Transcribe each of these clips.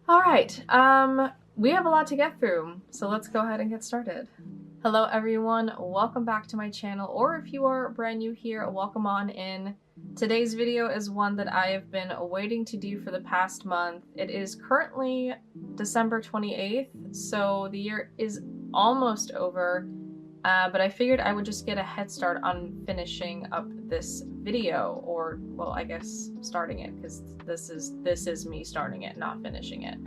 All right, we have a lot to get through, so let's go ahead and get started. Hello everyone, welcome back to my channel, or if you are brand new here, welcome on in. Today's video is one that I have been waiting to do for the past month. It is currently December 28th, so the year is almost over, but I figured I would just get a head start on finishing up this video, or, well, I guess starting it, because this is me starting it, not finishing it.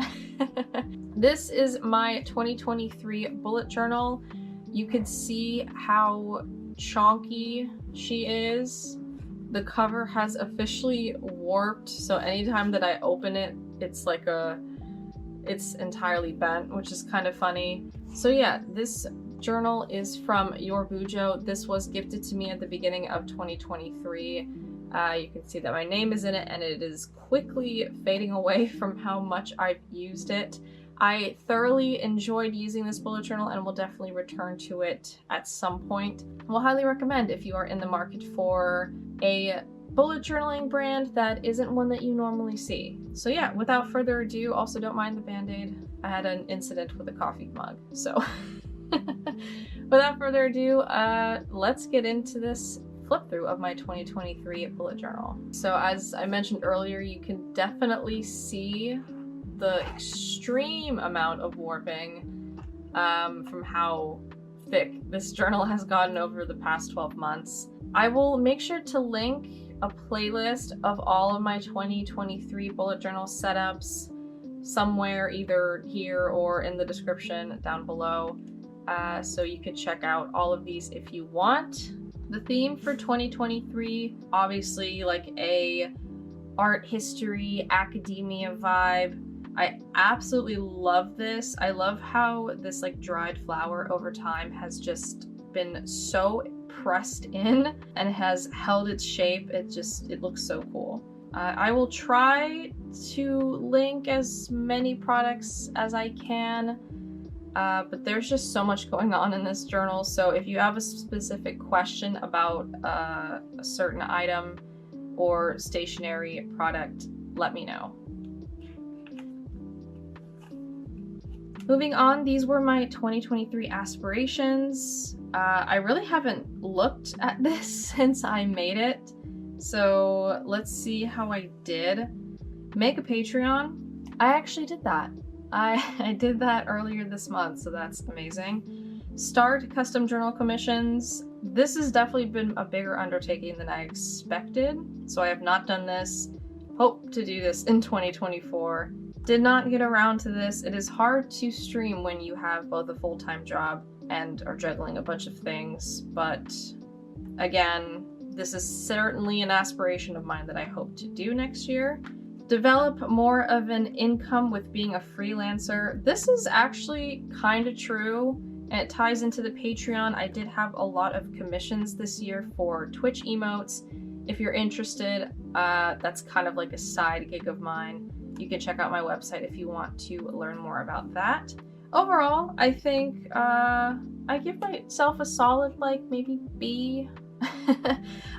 This is my 2023 bullet journal. You could see how chonky she is. The cover has officially warped, so anytime that I open it, it's like it's entirely bent, which is kind of funny. So yeah, this journal is from Your Bujo. This was gifted to me at the beginning of 2023. You can see that my name is in it, and it is quickly fading away from how much I've used it. I thoroughly enjoyed using this bullet journal and will definitely return to it at some point. Will highly recommend if you are in the market for a bullet journaling brand that isn't one that you normally see. So yeah, without further ado, also don't mind the band-aid. I had an incident with a coffee mug, so without further ado, let's get into this flip through of my 2023 bullet journal. So as I mentioned earlier, you can definitely see the extreme amount of warping from how thick this journal has gotten over the past 12 months. I will make sure to link a playlist of all of my 2023 bullet journal setups somewhere, either here or in the description down below. So you could check out all of these if you want. The theme for 2023, obviously like a art history, academia vibe. I absolutely love this. I love how this like dried flower over time has just been so pressed in and has held its shape. It looks so cool. I will try to link as many products as I can. But there's just so much going on in this journal, so if you have a specific question about a certain item or stationery product, let me know. Moving on, these were my 2023 aspirations. I really haven't looked at this since I made it, so let's see how I did. Make a Patreon. I actually did that. I did that earlier this month, so that's amazing. Start custom journal commissions. This has definitely been a bigger undertaking than I expected, so I have not done this. Hope to do this in 2024. Did not get around to this. It is hard to stream when you have both a full-time job and are juggling a bunch of things, but again, this is certainly an aspiration of mine that I hope to do next year. Develop more of an income with being a freelancer. This is actually kind of true, and it ties into the Patreon. I did have a lot of commissions this year for Twitch emotes. If you're interested, that's kind of like a side gig of mine. You can check out my website if you want to learn more about that. Overall, I think I give myself a solid, like, maybe B.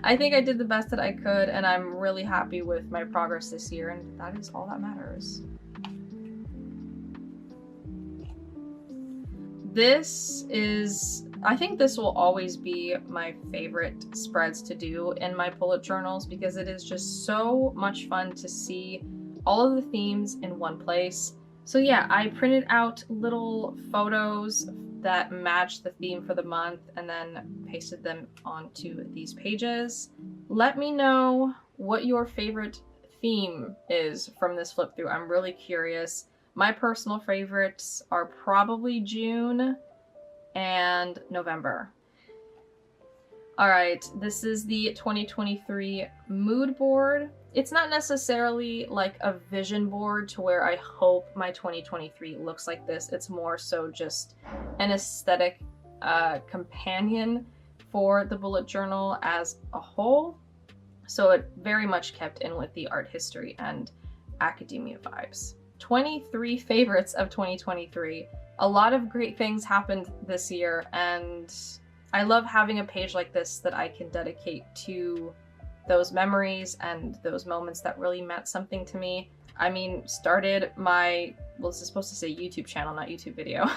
I think I did the best that I could, and I'm really happy with my progress this year, and that is all that matters. I think this will always be my favorite spreads to do in my bullet journals because it is just so much fun to see all of the themes in one place. So yeah, I printed out little photos that match the theme for the month and then pasted them onto these pages. Let me know what your favorite theme is from this flip through. I'm really curious. My personal favorites are probably June and November. All right, this is the 2023 mood board. It's not necessarily like a vision board to where I hope my 2023 looks like this. It's more so just an aesthetic companion for the bullet journal as a whole. So it very much kept in with the art history and academia vibes. 23 favorites of 2023. A lot of great things happened this year, and I love having a page like this that I can dedicate to those memories and those moments that really meant something to me. I mean, started my well, this is supposed to say YouTube channel, not YouTube video.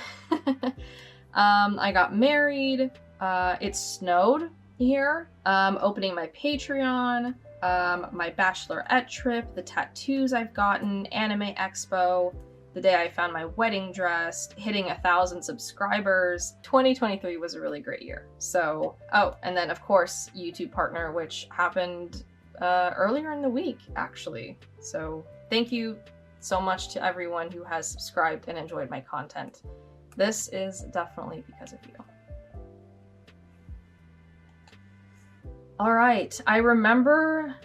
I got married, it snowed here, opening my Patreon, my bachelorette trip, the tattoos I've gotten, anime expo, the day I found my wedding dress, hitting 1,000 subscribers. 2023 was a really great year. So, oh, and then of course, YouTube partner, which happened earlier in the week, actually. So thank you so much to everyone who has subscribed and enjoyed my content. This is definitely because of you. All right, I remember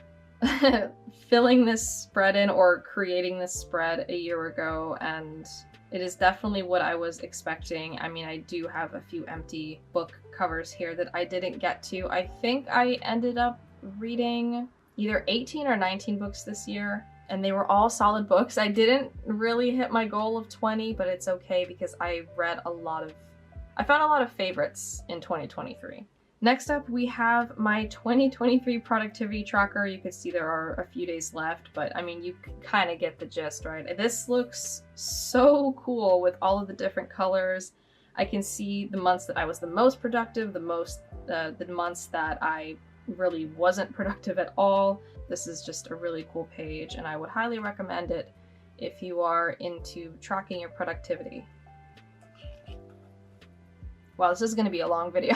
filling this spread in or creating this spread a year ago, and it is definitely what I was expecting. I mean, I do have a few empty book covers here that I didn't get to. I think I ended up reading either 18 or 19 books this year, and they were all solid books. I didn't really hit my goal of 20, but it's okay because I found a lot of favorites in 2023. Next up, we have my 2023 productivity tracker. You can see there are a few days left, but I mean, you kind of get the gist, right? This looks so cool with all of the different colors. I can see the months that I was the most productive, the months that I really wasn't productive at all. This is just a really cool page, and I would highly recommend it if you are into tracking your productivity. Wow, this is going to be a long video.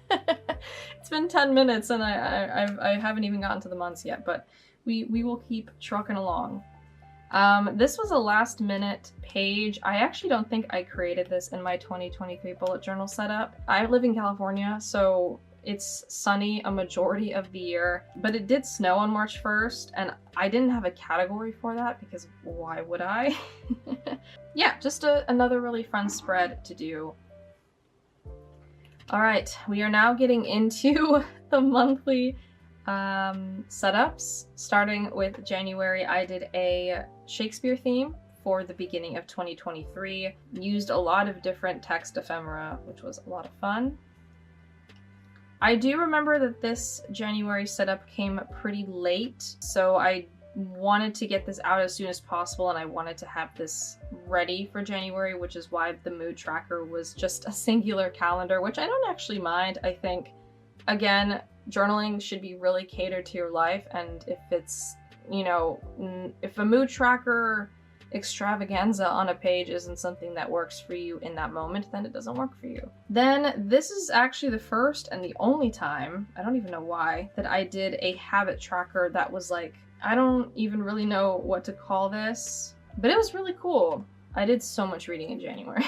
It's been 10 minutes and I haven't even gotten to the months yet, but we will keep trucking along. This was a last minute page. I actually don't think I created this in my 2023 bullet journal setup. I live in California, so it's sunny a majority of the year, but it did snow on March 1st, and I didn't have a category for that because why would I? Yeah, just another really fun spread to do. All right, we are now getting into the monthly setups. Starting with January, I did a Shakespeare theme for the beginning of 2023. Used a lot of different text ephemera, which was a lot of fun. I do remember that this January setup came pretty late, so I wanted to get this out as soon as possible, and I wanted to have this ready for January, which is why the mood tracker was just a singular calendar, which I don't actually mind. I think, again, journaling should be really catered to your life, and if it's, you know, if a mood tracker extravaganza on a page isn't something that works for you in that moment, then it doesn't work for you. Then this is actually the first and the only time, I don't even know why, that I did a habit tracker that was like, I don't even really know what to call this, but it was really cool. I did so much reading in January.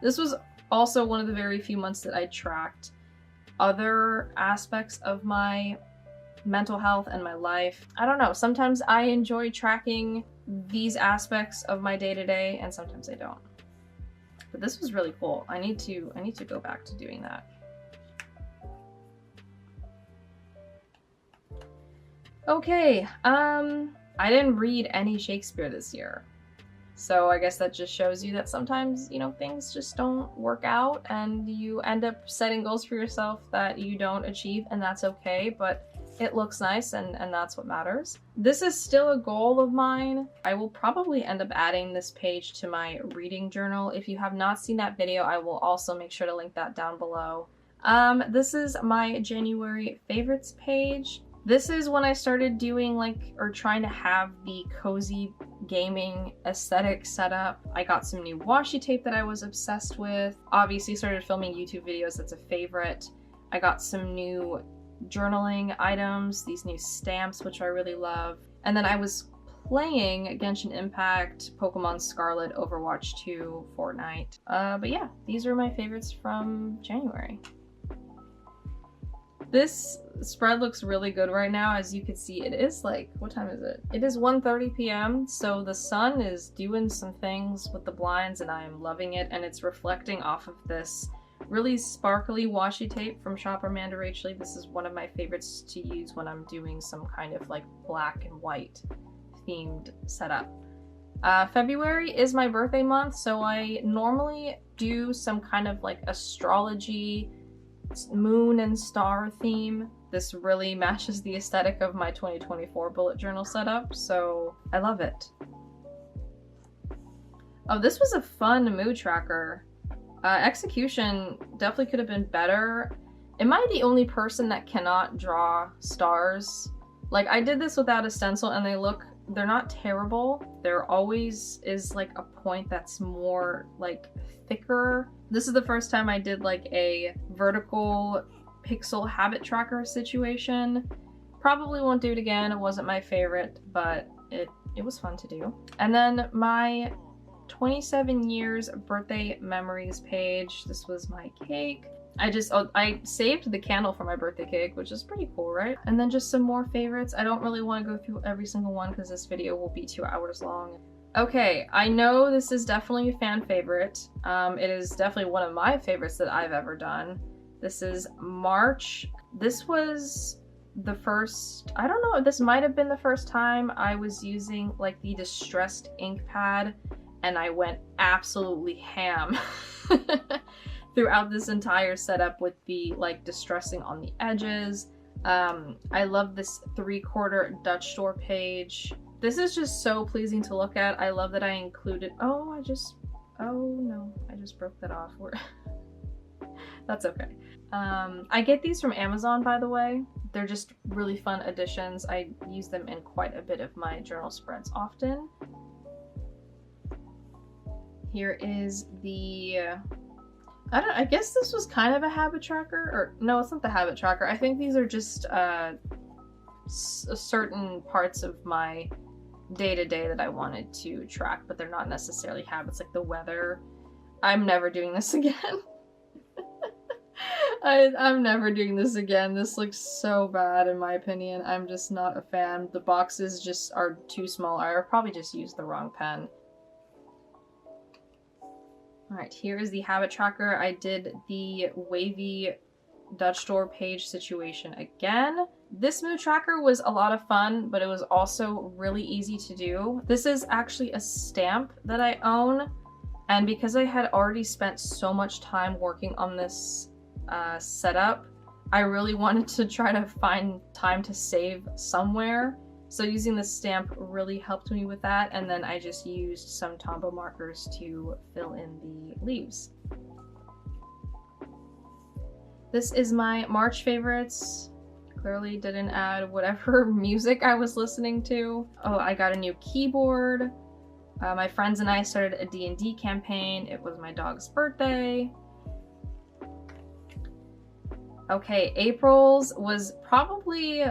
This was also one of the very few months that I tracked other aspects of my mental health and my life. I don't know, sometimes I enjoy tracking these aspects of my day-to-day, and sometimes I don't. But this was really cool. I need to go back to doing that. Okay, I didn't read any Shakespeare this year. So I guess that just shows you that sometimes, you know, things just don't work out and you end up setting goals for yourself that you don't achieve, and that's okay, but it looks nice and that's what matters. This is still a goal of mine. I will probably end up adding this page to my reading journal. If you have not seen that video, I will also make sure to link that down below. This is my January favorites page. This is when I started doing trying to have the cozy gaming aesthetic set up. I got some new washi tape that I was obsessed with. Obviously started filming YouTube videos, that's a favorite. I got some new journaling items, these new stamps, which I really love. And then I was playing Genshin Impact, Pokemon Scarlet, Overwatch 2, Fortnite. But yeah, these are my favorites from January. This spread looks really good right now. As you can see, it is like, what time is it? It is 1:30 p.m. So the sun is doing some things with the blinds and I am loving it. And it's reflecting off of this really sparkly washi tape from Shop Amanda Rachley. This is one of my favorites to use when I'm doing some kind of like black and white themed setup. February is my birthday month, so I normally do some kind of like astrology, moon and star theme. This really matches the aesthetic of my 2024 bullet journal setup, so I love it. Oh, this was a fun mood tracker. Execution definitely could have been better. Am I the only person that cannot draw stars? Like, I did this without a stencil and they're not terrible. There always is like a point that's more like thicker. This is the first time I did like a vertical pixel habit tracker situation. Probably won't do it again. It wasn't my favorite, but it was fun to do. And then my 27 years birthday memories page. This was my cake. I saved the candle for my birthday cake, which is pretty cool, right? And then just some more favorites. I don't really want to go through every single one because this video will be 2 hours long. Okay, I know this is definitely a fan favorite. It is definitely one of my favorites that I've ever done. This is March. This was the first, I don't know, this might have been the first time I was using like the distressed ink pad, and I went absolutely ham throughout this entire setup with the like distressing on the edges. I love this 3/4 Dutch door page. This is just so pleasing to look at. I love that I included, oh no, I just broke that off. That's okay. I get these from Amazon, by the way. They're just really fun additions. I use them in quite a bit of my journal spreads often. Here is the, I guess this was kind of a habit tracker, or no, it's not the habit tracker. I think these are just certain parts of my day-to-day that I wanted to track, but they're not necessarily habits, like the weather. I'm never doing this again. I'm never doing this again. This looks so bad in my opinion. I'm just not a fan. The boxes just are too small. I probably just used the wrong pen. Alright, here is the habit tracker. I did the wavy Dutch door page situation again. This mood tracker was a lot of fun, but it was also really easy to do. This is actually a stamp that I own, and because I had already spent so much time working on this setup, I really wanted to try to find time to save somewhere. So using the stamp really helped me with that, and then I just used some Tombow markers to fill in the leaves. This is my March favorites. Clearly didn't add whatever music I was listening to. Oh, I got a new keyboard. My friends and I started a D&D campaign. It was my dog's birthday. Okay, April's was probably...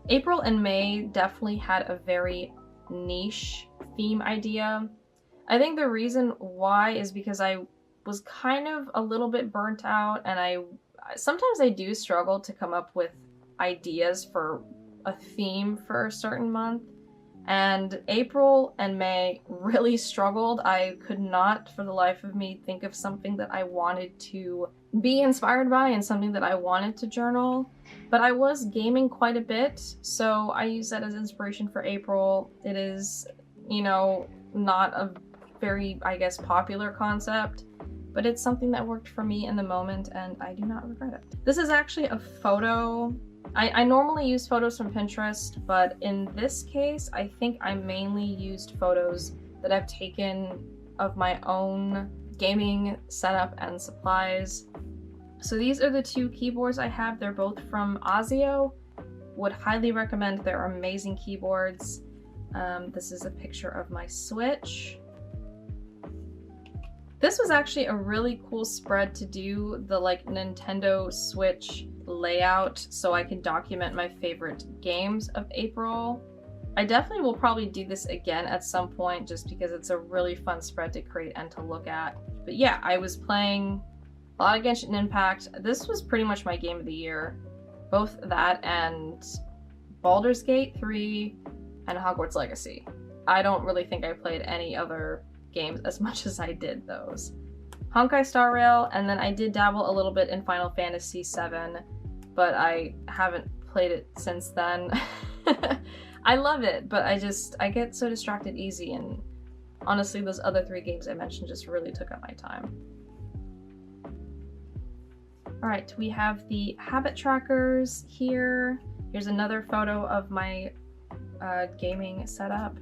April and May definitely had a very niche theme idea. I think the reason why is because I was kind of a little bit burnt out, and sometimes I do struggle to come up with ideas for a theme for a certain month. And April and May really struggled. I could not for the life of me think of something that I wanted to be inspired by and something that I wanted to journal. But I was gaming quite a bit, so I used that as inspiration for April. It is, you know, not a very, I guess, popular concept, but it's something that worked for me in the moment, and I do not regret it. This is actually a photo. I normally use photos from Pinterest, but in this case, I think I mainly used photos that I've taken of my own gaming setup and supplies. So these are the two keyboards I have. They're both from Azio. Would highly recommend. They're amazing keyboards. This is a picture of my Switch. This was actually a really cool spread to do, the like Nintendo Switch layout, so I can document my favorite games of April. I definitely will probably do this again at some point, just because it's a really fun spread to create and to look at. But yeah, I was playing a lot of Genshin Impact. This was pretty much my game of the year. Both that and Baldur's Gate 3 and Hogwarts Legacy. I don't really think I played any other games as much as I did those. Honkai Star Rail, and then I did dabble a little bit in Final Fantasy VII, but I haven't played it since then. I love it, but I get so distracted easy, and honestly those other three games I mentioned just really took up my time. Alright, we have the habit trackers here. Here's another photo of my gaming setup.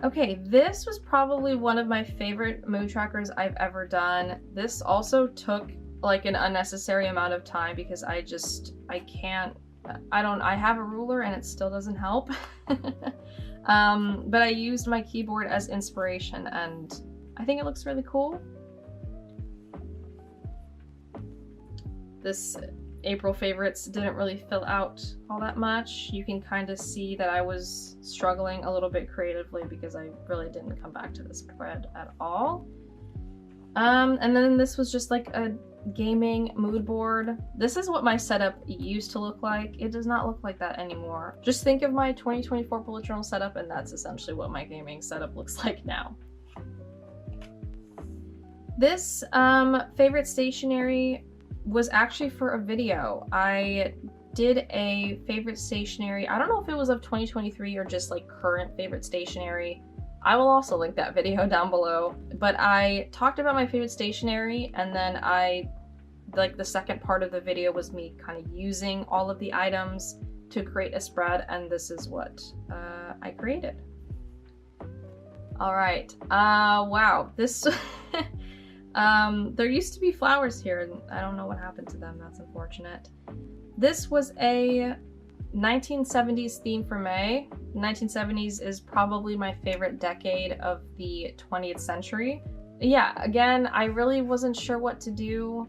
Okay, this was probably one of my favorite mood trackers I've ever done. This also took like an unnecessary amount of time because I have a ruler and it still doesn't help. But I used my keyboard as inspiration and I think it looks really cool. This April favorites didn't really fill out all that much. You can kind of see that I was struggling a little bit creatively because I really didn't come back to this spread at all. And then this was just like a gaming mood board. This is what my setup used to look like. It does not look like that anymore. Just think of my 2024 bullet journal setup and that's essentially what my gaming setup looks like now. This favorite stationery was actually for a video. I did a favorite stationery. I don't know if it was of 2023 or just like current favorite stationery. I will also link that video down below. But I talked about my favorite stationery and then the second part of the video was me kind of using all of the items to create a spread, and this is what I created. All right, wow, this there used to be flowers here and I don't know what happened to them. That's unfortunate. This was a 1970s theme for May. 1970s is probably my favorite decade of the 20th century. Yeah, again, I really wasn't sure what to do,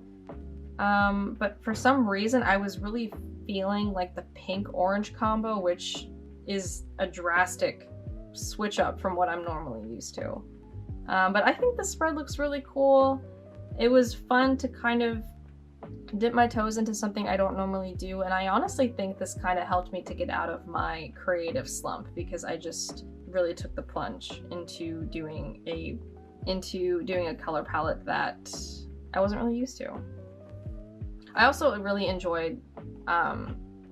but for some reason I was really feeling like the pink-orange combo, which is a drastic switch up from what I'm normally used to. But I think the spread looks really cool. It was fun to kind of dip my toes into something I don't normally do, and I honestly think this kind of helped me to get out of my creative slump because I just really took the plunge into doing a color palette that I wasn't really used to. I also really enjoyed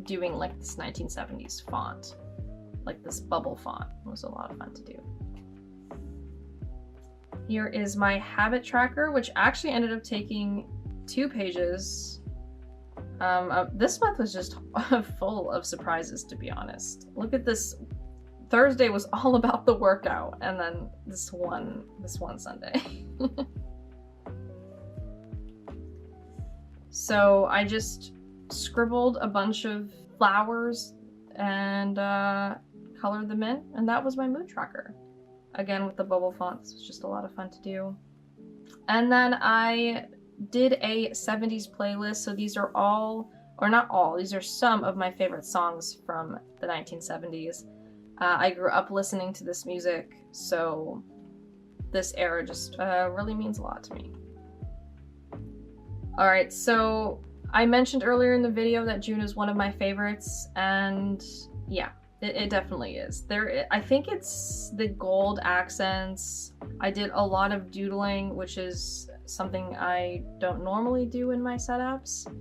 doing like this 1970s font, like this bubble font. It was a lot of fun to do. Here is my habit tracker, which actually ended up taking 2 pages. This month was just full of surprises, to be honest. Look at this. Thursday was all about the workout, and then this one Sunday. So I just scribbled a bunch of flowers and colored them in, and that was my mood tracker. Again, with the bubble font, this was just a lot of fun to do. And then I did a 70s playlist, so these are all, or not all, these are some of my favorite songs from the 1970s. I grew up listening to this music, so this era just really means a lot to me. Alright, so I mentioned earlier in the video that June is one of my favorites, and yeah, it definitely is. I think it's the gold accents. I did a lot of doodling, which is something I don't normally do in my setups.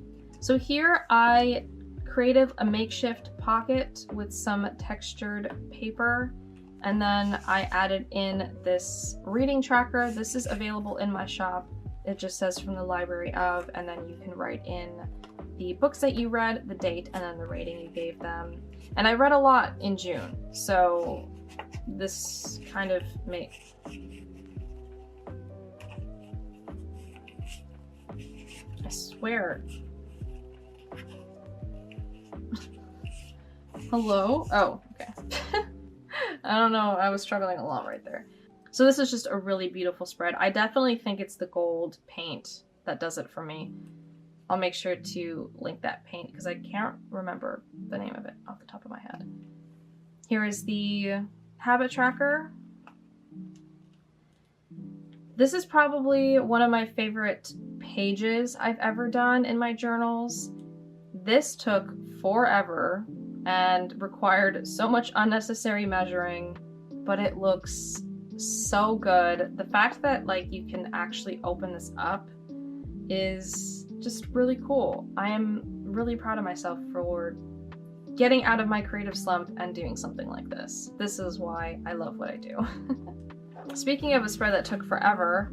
So here I created a makeshift pocket with some textured paper, and then I added in this reading tracker. This is available in my shop. It just says from the library of, and then you can write in the books that you read, the date, and then the rating you gave them. And I read a lot in June, so this kind of makes... I swear. Hello? Oh, okay. I don't know, I was struggling a lot right there. So this is just a really beautiful spread. I definitely think it's the gold paint that does it for me. I'll make sure to link that paint because I can't remember the name of it off the top of my head. Here is the habit tracker. This is probably one of my favorite pages I've ever done in my journals. This took forever and required so much unnecessary measuring, but it looks so good. The fact that like you can actually open this up is just really cool. I am really proud of myself for getting out of my creative slump and doing something like this. This is why I love what I do. Speaking of a spread that took forever,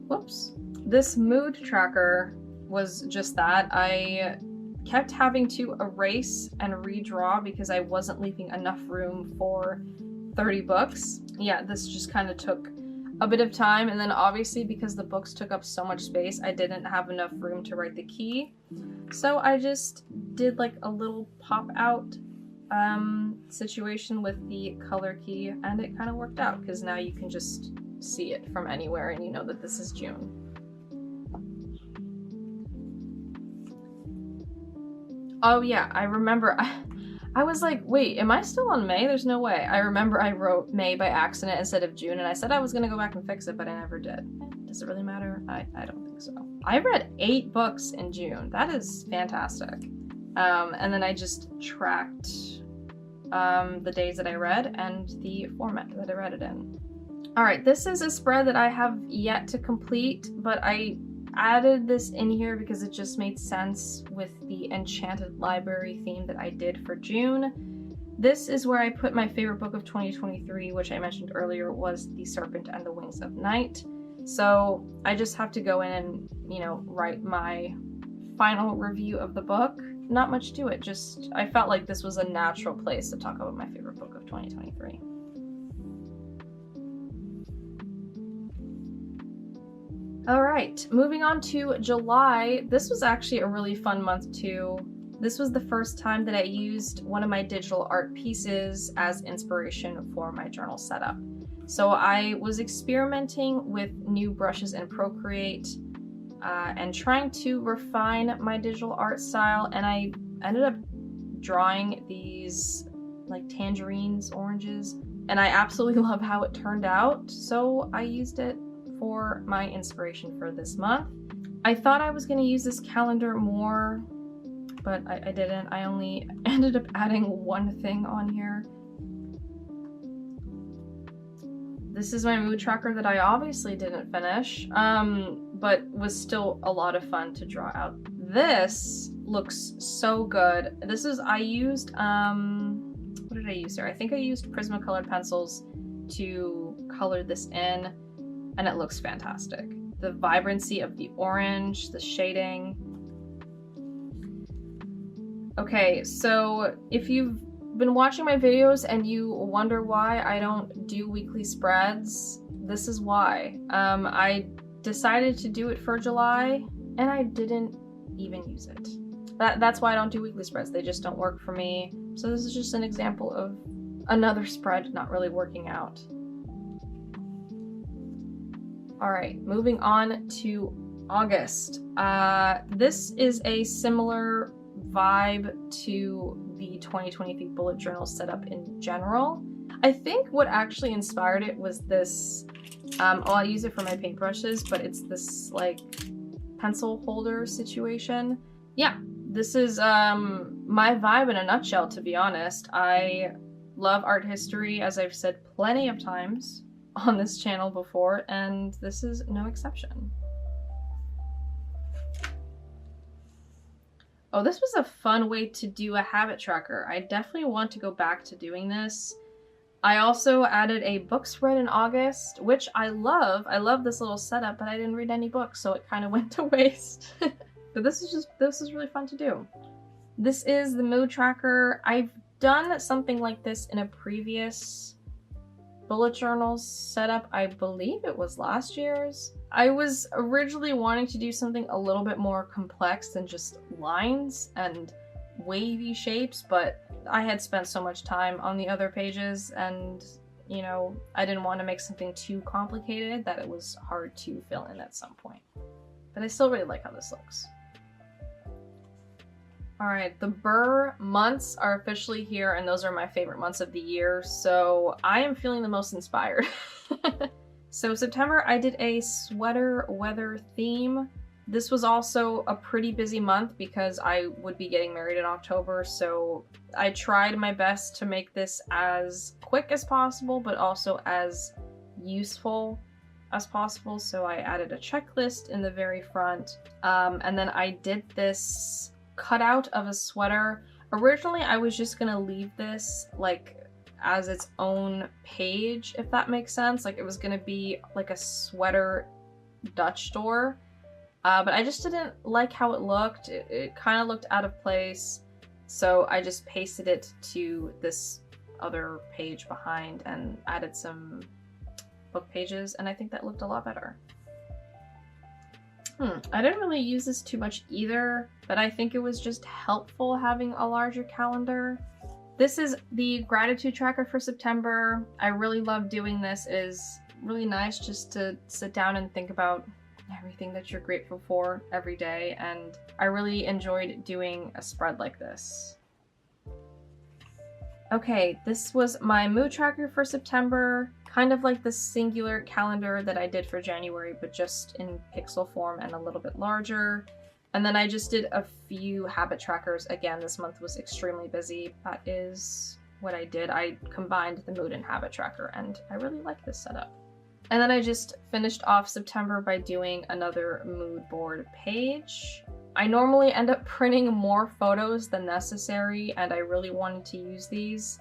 whoops, this mood tracker was just that. I kept having to erase and redraw because I wasn't leaving enough room for 30 books. Yeah, this just kind of took a bit of time, and then obviously because the books took up so much space, I didn't have enough room to write the key. So I just did like a little pop out situation with the color key, and it kind of worked out because now you can just see it from anywhere and you know that this is June. Oh yeah, I remember I was like, wait, am I still on May? There's no way. I remember I wrote May by accident instead of June, and I said I was gonna go back and fix it, but I never did. Does it really matter? I don't think so. I read 8 books in June. That is fantastic. And then I just tracked the days that I read and the format that I read it in. All right, this is a spread that I have yet to complete, but I added this in here because it just made sense with the Enchanted Library theme that I did for June. This is where I put my favorite book of 2023, which I mentioned earlier was The Serpent and the Wings of Night. So I just have to go in and, you know, write my final review of the book. Not much to it, just I felt like this was a natural place to talk about my favorite book of 2023. All right, moving on to July. This was actually a really fun month too. This was the first time that I used one of my digital art pieces as inspiration for my journal setup. So I was experimenting with new brushes in Procreate and trying to refine my digital art style, and I ended up drawing these like tangerines, oranges, and I absolutely love how it turned out, so I used it for my inspiration for this month. I thought I was going to use this calendar more, but I didn't. I only ended up adding one thing on here. This is my mood tracker that I obviously didn't finish, but was still a lot of fun to draw out. This looks so good. This is, I used, what did I use here? I think I used Prismacolor pencils to color this in, and it looks fantastic. The vibrancy of the orange, the shading. Okay, so if you've been watching my videos and you wonder why I don't do weekly spreads, this is why. I decided to do it for July and I didn't even use it. That's why I don't do weekly spreads. They just don't work for me. So this is just an example of another spread not really working out. All right, moving on to August. This is a similar vibe to the 2023 bullet journal setup in general. I think what actually inspired it was this, I use it for my paintbrushes, but it's this like pencil holder situation. Yeah, this is my vibe in a nutshell, to be honest. I love art history, as I've said plenty of times on this channel before, and this is no exception. Oh, this was a fun way to do a habit tracker. I definitely want to go back to doing this. I also added a book spread in August, which I love. I love this little setup, but I didn't read any books, so it kind of went to waste. But this is really fun to do. This is the mood tracker. I've done something like this in a previous bullet journals setup. I believe it was last year's. I was originally wanting to do something a little bit more complex than just lines and wavy shapes, but I had spent so much time on the other pages and, you know, I didn't want to make something too complicated that it was hard to fill in at some point. But I still really like how this looks. All right, the 𝒅 months are officially here, and those are my favorite months of the year, so I am feeling the most inspired. So September, I did a sweater weather theme. This was also a pretty busy month because I would be getting married in October, so I tried my best to make this as quick as possible, but also as useful as possible. So I added a checklist in the very front, and then I did this cutout of a sweater. Originally, I was just gonna leave this like as its own page, if that makes sense. Like it was gonna be like a sweater Dutch door, but I just didn't like how it looked. It kind of looked out of place, so I just pasted it to this other page behind and added some book pages, and I think that looked a lot better. I didn't really use this too much either, but I think it was just helpful having a larger calendar. This is the gratitude tracker for September. I really love doing this. It is really nice just to sit down and think about everything that you're grateful for every day, and I really enjoyed doing a spread like this. Okay, this was my mood tracker for September, kind of like the singular calendar that I did for January, but just in pixel form and a little bit larger. And then I just did a few habit trackers. Again, this month was extremely busy. That is what I did. I combined the mood and habit tracker, and I really like this setup. And then I just finished off September by doing another mood board page. I normally end up printing more photos than necessary, and I really wanted to use these,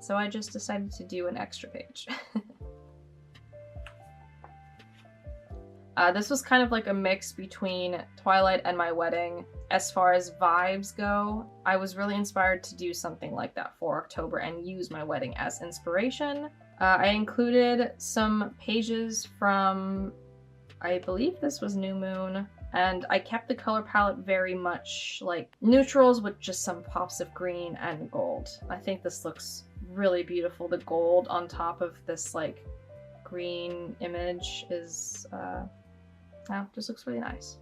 so I just decided to do an extra page. This was kind of like a mix between Twilight and my wedding. As far as vibes go, I was really inspired to do something like that for October and use my wedding as inspiration. I included some pages from, I believe this was New Moon, and I kept the color palette very much like neutrals with just some pops of green and gold. I think this looks really beautiful. The gold on top of this like green image is, just looks really nice.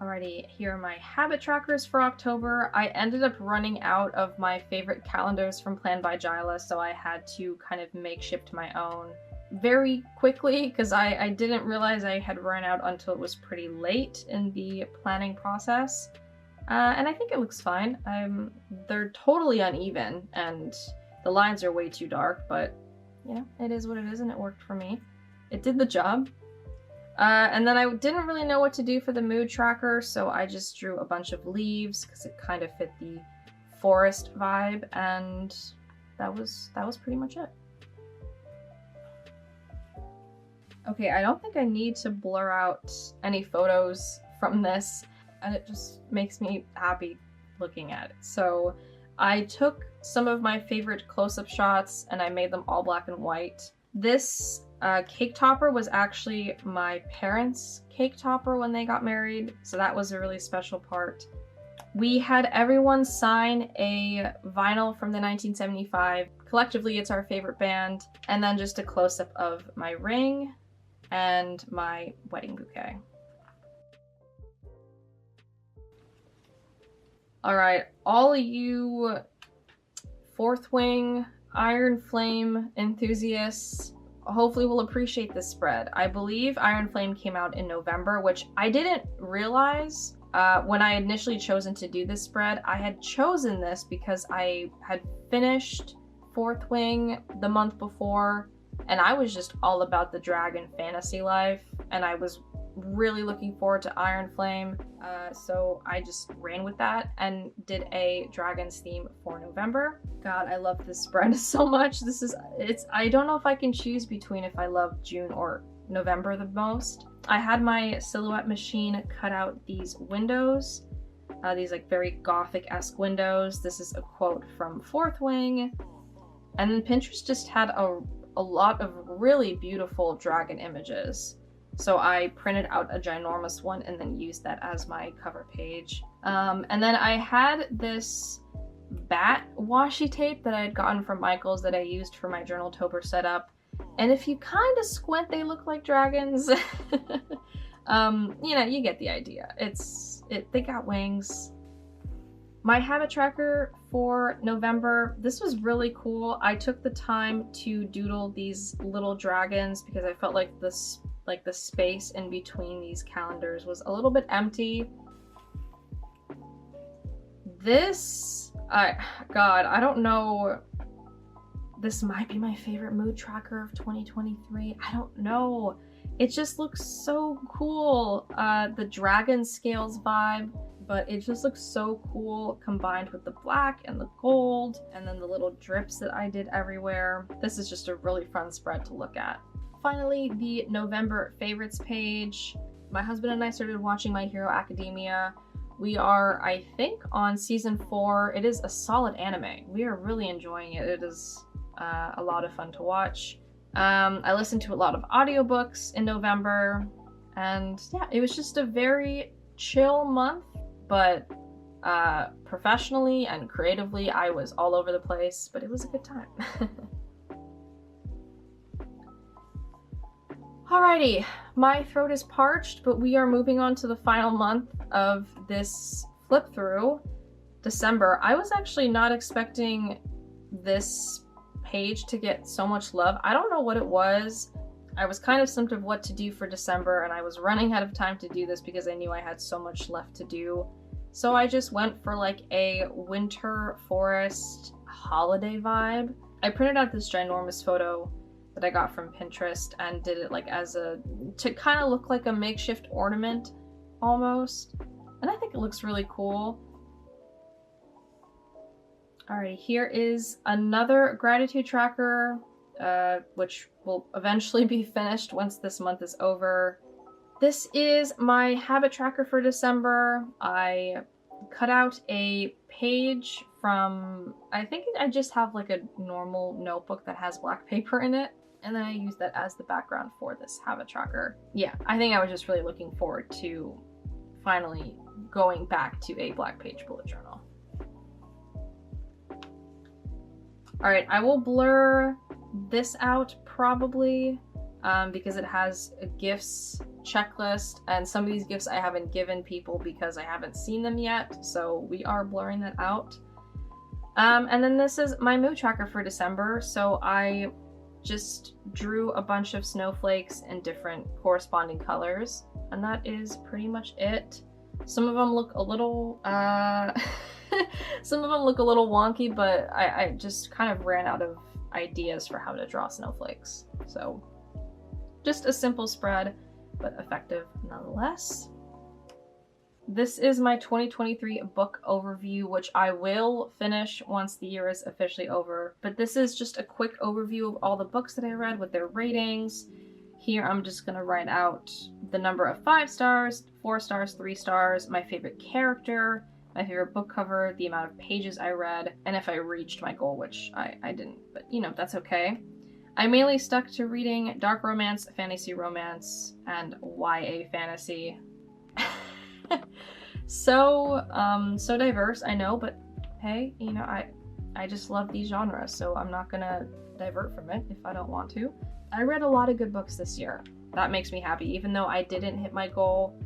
Alrighty, here are my habit trackers for October. I ended up running out of my favorite calendars from Planned by Jyla, so I had to kind of makeshift my own very quickly because I didn't realize I had run out until it was pretty late in the planning process. And I think it looks fine. They're totally uneven and the lines are way too dark, but you know, it is what it is and it worked for me. It did the job. And then I didn't really know what to do for the mood tracker, so I just drew a bunch of leaves because it kind of fit the forest vibe, and that was pretty much it. Okay, I don't think I need to blur out any photos from this, and it just makes me happy looking at it. So I took some of my favorite close-up shots and I made them all black and white. This cake topper was actually my parents' cake topper when they got married, so that was a really special part. We had everyone sign a vinyl from the 1975. Collectively, it's our favorite band. And then just a close-up of my ring and my wedding bouquet. Alright, all of you Fourth Wing Iron Flame enthusiasts hopefully will appreciate this spread. I believe Iron Flame came out in November, which I didn't realize when I initially chosen to do this spread. I had chosen this because I had finished Fourth Wing the month before, and I was just all about the dragon fantasy life, and I was really looking forward to Iron Flame, so I just ran with that and did a dragons theme for November. God, I love this spread so much. I don't know if I can choose between if I love June or November the most. I had my silhouette machine cut out these windows, these like very gothic-esque windows. This is a quote from Fourth Wing, and then Pinterest just had a lot of really beautiful dragon images. So I printed out a ginormous one and then used that as my cover page. And then I had this bat washi tape that I had gotten from Michael's that I used for my Journaltober setup. And if you kind of squint, they look like dragons. You know, you get the idea. They got wings. My habit tracker for November, this was really cool. I took the time to doodle these little dragons because I felt like the space in between these calendars was a little bit empty. This, God, I don't know. This might be my favorite mood tracker of 2023. I don't know. It just looks so cool. The dragon scales vibe, but it just looks so cool combined with the black and the gold and then the little drips that I did everywhere. This is just a really fun spread to look at. Finally, the November favorites page. My husband and I started watching My Hero Academia. We are, I think, on season 4. It is a solid anime. We are really enjoying it. It is a lot of fun to watch. I listened to a lot of audiobooks in November, and yeah, it was just a very chill month, but professionally and creatively, I was all over the place, but it was a good time. Alrighty, my throat is parched, but we are moving on to the final month of this flip through, December. I was actually not expecting this page to get so much love. I don't know what it was. I was kind of stumped of what to do for December, and I was running out of time to do this because I knew I had so much left to do. So I just went for like a winter forest holiday vibe. I printed out this ginormous photo that I got from Pinterest and did it like to kind of look like a makeshift ornament almost. And I think it looks really cool. Alright, here is another gratitude tracker, which will eventually be finished once this month is over. This is my habit tracker for December. I cut out a page from, I think I just have like a normal notebook that has black paper in it. And then I use that as the background for this habit tracker. Yeah, I think I was just really looking forward to finally going back to a black page bullet journal. All right, I will blur this out probably because it has a gifts checklist, and some of these gifts I haven't given people because I haven't seen them yet, so we are blurring that out. And then this is my mood tracker for December, so I just drew a bunch of snowflakes in different corresponding colors, and that is pretty much it. Some of them look a little some of them look a little wonky, but I just kind of ran out of ideas for how to draw snowflakes. So just a simple spread, but effective nonetheless. This is my 2023 book overview, which I will finish once the year is officially over. But this is just a quick overview of all the books that I read with their ratings. Here I'm just gonna write out the number of 5 stars, 4 stars, 3 stars, my favorite character, my favorite book cover, the amount of pages I read, and if I reached my goal, which I didn't, but you know, that's okay. I mainly stuck to reading dark romance, fantasy romance, and YA fantasy. So diverse, I know, but hey, you know, I just love these genres, so I'm not gonna divert from it if I don't want to. I read a lot of good books this year. That makes me happy. Even though I didn't hit my goal,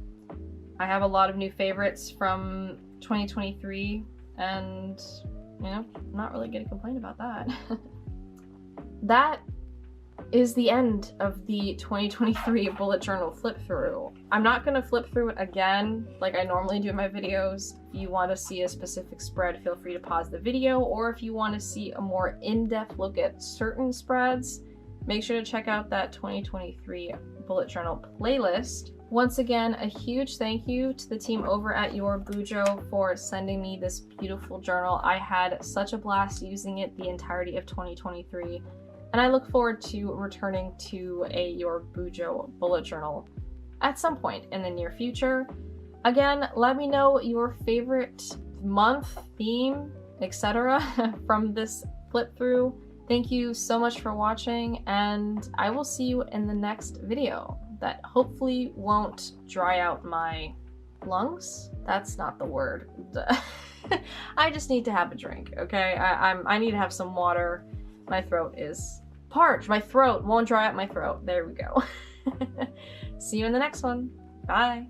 I have a lot of new favorites from 2023, and, you know, I'm not really gonna complain about that. That is the end of the 2023 bullet journal flip through. I'm not gonna flip through it again like I normally do in my videos. If you want to see a specific spread, feel free to pause the video, or if you want to see a more in-depth look at certain spreads, make sure to check out that 2023 bullet journal playlist. Once again, a huge thank you to the team over at 𝒅𝒊𝒔𝒄𝒆 for sending me this beautiful journal. I had such a blast using it the entirety of 2023. And I look forward to returning to a 𝒅𝒊𝒔𝒄𝒆 bullet journal at some point in the near future. Again, let me know your favorite month, theme, etc. from this flip through. Thank you so much for watching, and I will see you in the next video that hopefully won't dry out my lungs. That's not the word. I just need to have a drink, okay? I need to have some water. My throat is parched. My throat won't dry out my throat. There we go. See you in the next one. Bye.